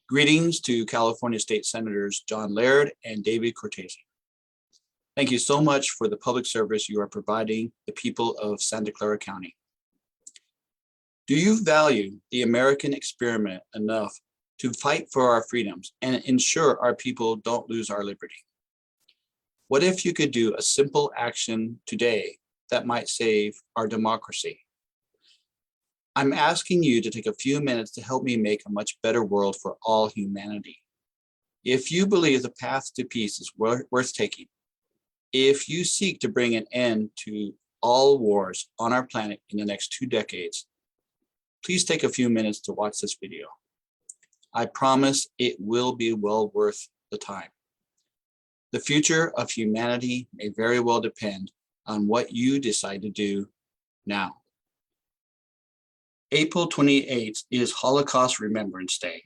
Greetings to California State Senators John Laird and David Cortese. Thank you so much for the public service you are providing the people of Santa Clara County. Do you value the American experiment enough to fight for our freedoms and ensure our people don't lose our liberty? What if you could do a simple action today that might save our democracy? I'm asking you to take a few minutes to help me make a much better world for all humanity. If you believe the path to peace is worth taking, if you seek to bring an end to all wars on our planet in the next 2 decades, please take a few minutes to watch this video. I promise it will be well worth the time. The future of humanity may very well depend on what you decide to do now. April 28th is Holocaust Remembrance Day.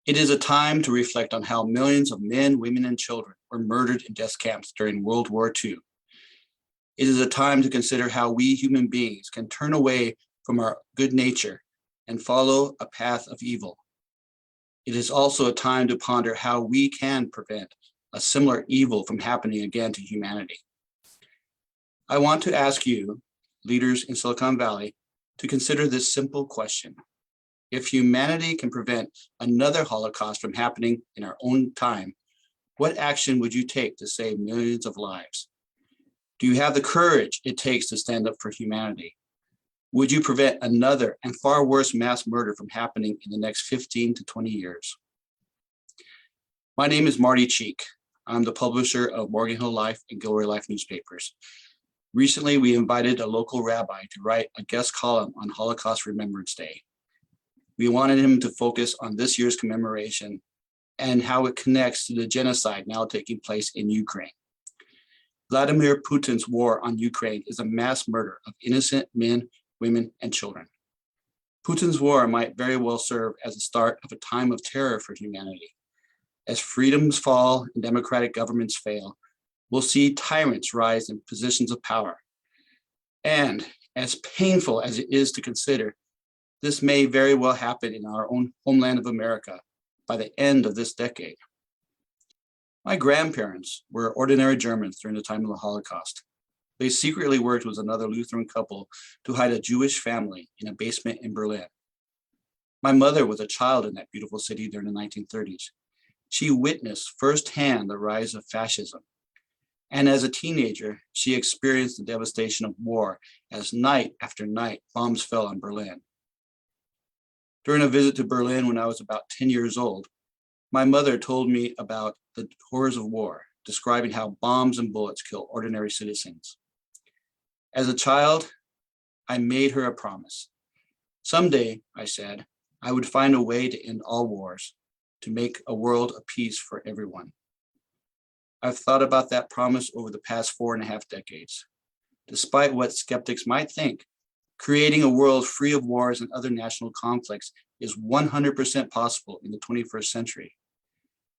It is a time to reflect on how millions of men, women, and children were murdered in death camps during World War II. It is a time to consider how we human beings can turn away from our good nature and follow a path of evil. It is also a time to ponder how we can prevent a similar evil from happening again to humanity. I want to ask you, leaders in Silicon Valley, to consider this simple question. If humanity can prevent another Holocaust from happening in our own time, what action would you take to save millions of lives? Do you have the courage it takes to stand up for humanity? Would you prevent another and far worse mass murder from happening in the next 15 to 20 years? My name is Marty Cheek. I'm the publisher of Morgan Hill Life and Gilroy Life newspapers. Recently, we invited a local rabbi to write a guest column on Holocaust Remembrance Day. We wanted him to focus on this year's commemoration and how it connects to the genocide now taking place in Ukraine. Vladimir Putin's war on Ukraine is a mass murder of innocent men, women, and children. Putin's war might very well serve as the start of a time of terror for humanity. As freedoms fall and democratic governments fail, we'll see tyrants rise in positions of power. And as painful as it is to consider, this may very well happen in our own homeland of America by the end of this decade. My grandparents were ordinary Germans during the time of the Holocaust. They secretly worked with another Lutheran couple to hide a Jewish family in a basement in Berlin. My mother was a child in that beautiful city during the 1930s. She witnessed firsthand the rise of fascism. And as a teenager, she experienced the devastation of war as night after night bombs fell on Berlin. During a visit to Berlin when I was about 10 years old, my mother told me about the horrors of war, describing how bombs and bullets kill ordinary citizens. As a child, I made her a promise. Someday, I said, I would find a way to end all wars, to make a world of peace for everyone. I've thought about that promise over the past 4.5 decades. Despite what skeptics might think, creating a world free of wars and other national conflicts is 100% possible in the 21st century.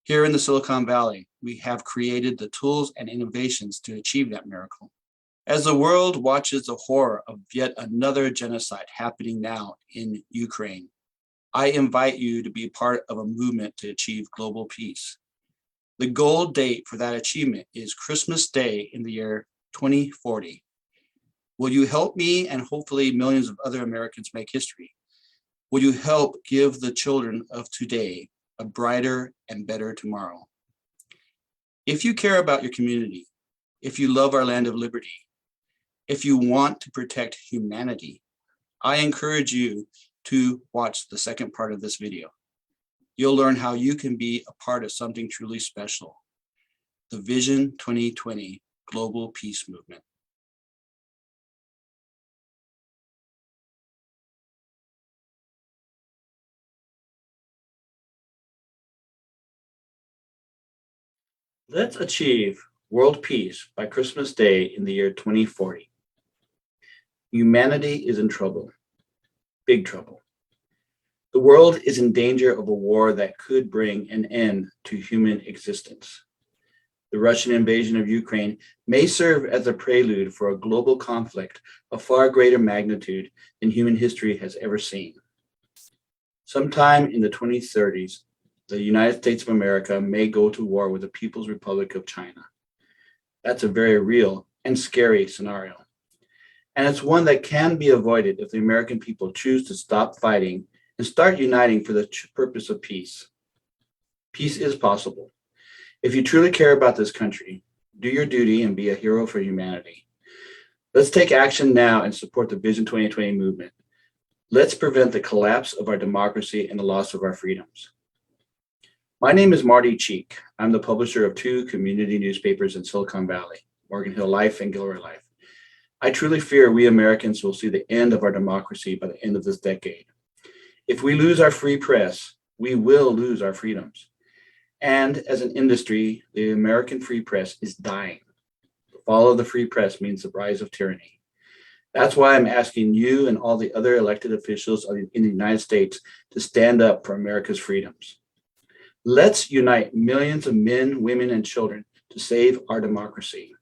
Here in the Silicon Valley, we have created the tools and innovations to achieve that miracle. As the world watches the horror of yet another genocide happening now in Ukraine, I invite you to be part of a movement to achieve global peace. The goal date for that achievement is Christmas Day in the year 2040. Will you help me and hopefully millions of other Americans make history? Will you help give the children of today a brighter and better tomorrow? If you care about your community, if you love our land of liberty, if you want to protect humanity, I encourage you to watch the second part of this video. You'll learn how you can be a part of something truly special, the Vision 2020 Global Peace Movement. Let's achieve world peace by Christmas Day in the year 2040. Humanity is in trouble, big trouble. The world is in danger of a war that could bring an end to human existence. The Russian invasion of Ukraine may serve as a prelude for a global conflict of far greater magnitude than human history has ever seen. Sometime in the 2030s, the United States of America may go to war with the People's Republic of China. That's a very real and scary scenario. And it's one that can be avoided if the American people choose to stop fighting and start uniting for the purpose of peace. Peace is possible. If you truly care about this country, do your duty and be a hero for humanity. Let's take action now and support the Vision 2020 movement. Let's prevent the collapse of our democracy and the loss of our freedoms. My name is Marty Cheek. I'm the publisher of 2 community newspapers in Silicon Valley, Morgan Hill Life and Gilroy Life. I truly fear we Americans will see the end of our democracy by the end of this decade. If we lose our free press, we will lose our freedoms. And as an industry, the American free press is dying. The fall of the free press means the rise of tyranny. That's why I'm asking you and all the other elected officials in the United States to stand up for America's freedoms. Let's unite millions of men, women, and children to save our democracy.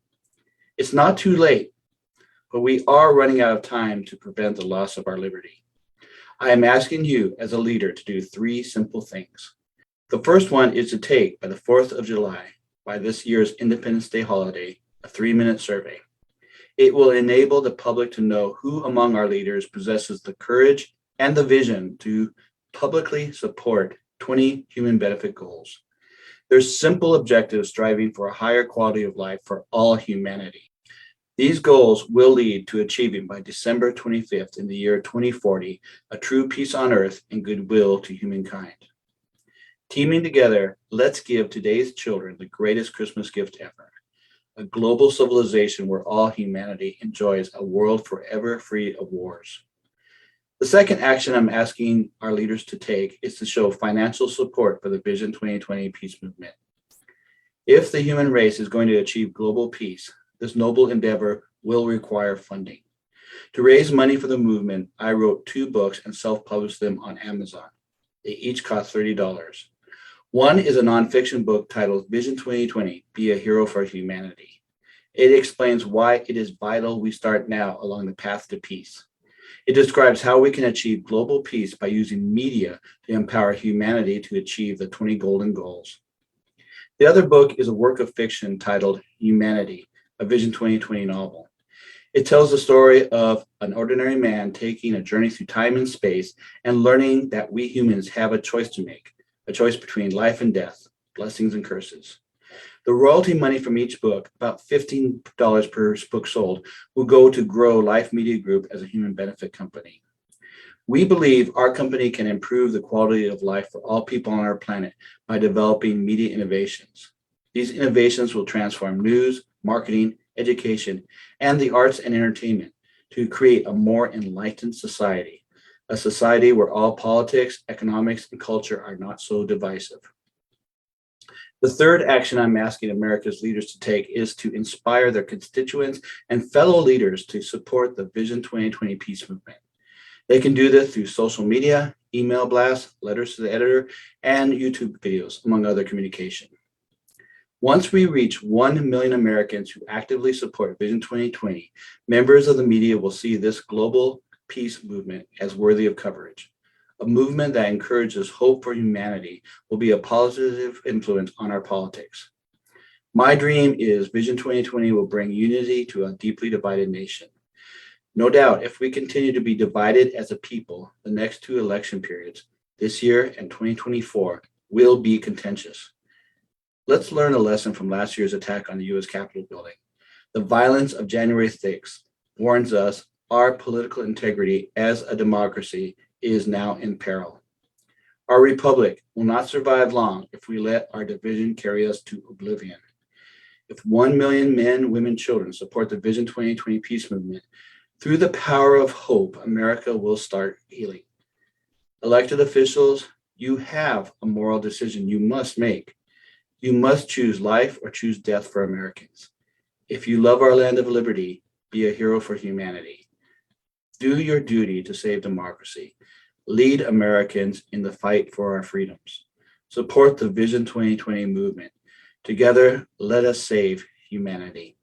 It's not too late, but we are running out of time to prevent the loss of our liberty. I am asking you as a leader to do 3 simple things. The first one is to take, by the 4th of July, by this year's Independence Day holiday, a 3-minute survey. It will enable the public to know who among our leaders possesses the courage and the vision to publicly support 20 human benefit goals. There's simple objectives striving for a higher quality of life for all humanity. These goals will lead to achieving by December 25th in the year 2040 a true peace on earth and goodwill to humankind. Teaming together, let's give today's children the greatest Christmas gift ever, a global civilization where all humanity enjoys a world forever free of wars. The second action I'm asking our leaders to take is to show financial support for the Vision 2020 peace movement. If the human race is going to achieve global peace, this noble endeavor will require funding. To raise money for the movement, I wrote 2 books and self-published them on Amazon. They each cost $30. One is a nonfiction book titled Vision 2020, Be a Hero for Humanity. It explains why it is vital we start now along the path to peace. It describes how we can achieve global peace by using media to empower humanity to achieve the 20 golden goals. The other book is a work of fiction titled Humanity, a Vision 2020 novel. It tells the story of an ordinary man taking a journey through time and space and learning that we humans have a choice to make, a choice between life and death, blessings and curses. The royalty money from each book, about $15 per book sold, will go to grow Life Media Group as a human benefit company. We believe our company can improve the quality of life for all people on our planet by developing media innovations. These innovations will transform news, marketing, education, and the arts and entertainment to create a more enlightened society, a society where all politics, economics, and culture are not so divisive. The third action I'm asking America's leaders to take is to inspire their constituents and fellow leaders to support the Vision 2020 peace movement. They can do this through social media, email blasts, letters to the editor, and YouTube videos, among other communication. Once we reach 1 million Americans who actively support Vision 2020, members of the media will see this global peace movement as worthy of coverage. A movement that encourages hope for humanity will be a positive influence on our politics. My dream is Vision 2020 will bring unity to a deeply divided nation. No doubt, if we continue to be divided as a people, the next 2 election periods, this year and 2024, will be contentious. Let's learn a lesson from last year's attack on the U.S. Capitol building. The violence of January 6th warns us our political integrity as a democracy is now in peril. Our republic will not survive long if we let our division carry us to oblivion. If 1 million men, women, children support the Vision 2020 peace movement, through the power of hope, America will start healing. Elected officials, you have a moral decision you must make. You must choose life or choose death for Americans. If you love our land of liberty, be a hero for humanity. Do your duty to save democracy. Lead Americans in the fight for our freedoms. Support the Vision 2020 movement. Together, let us save humanity.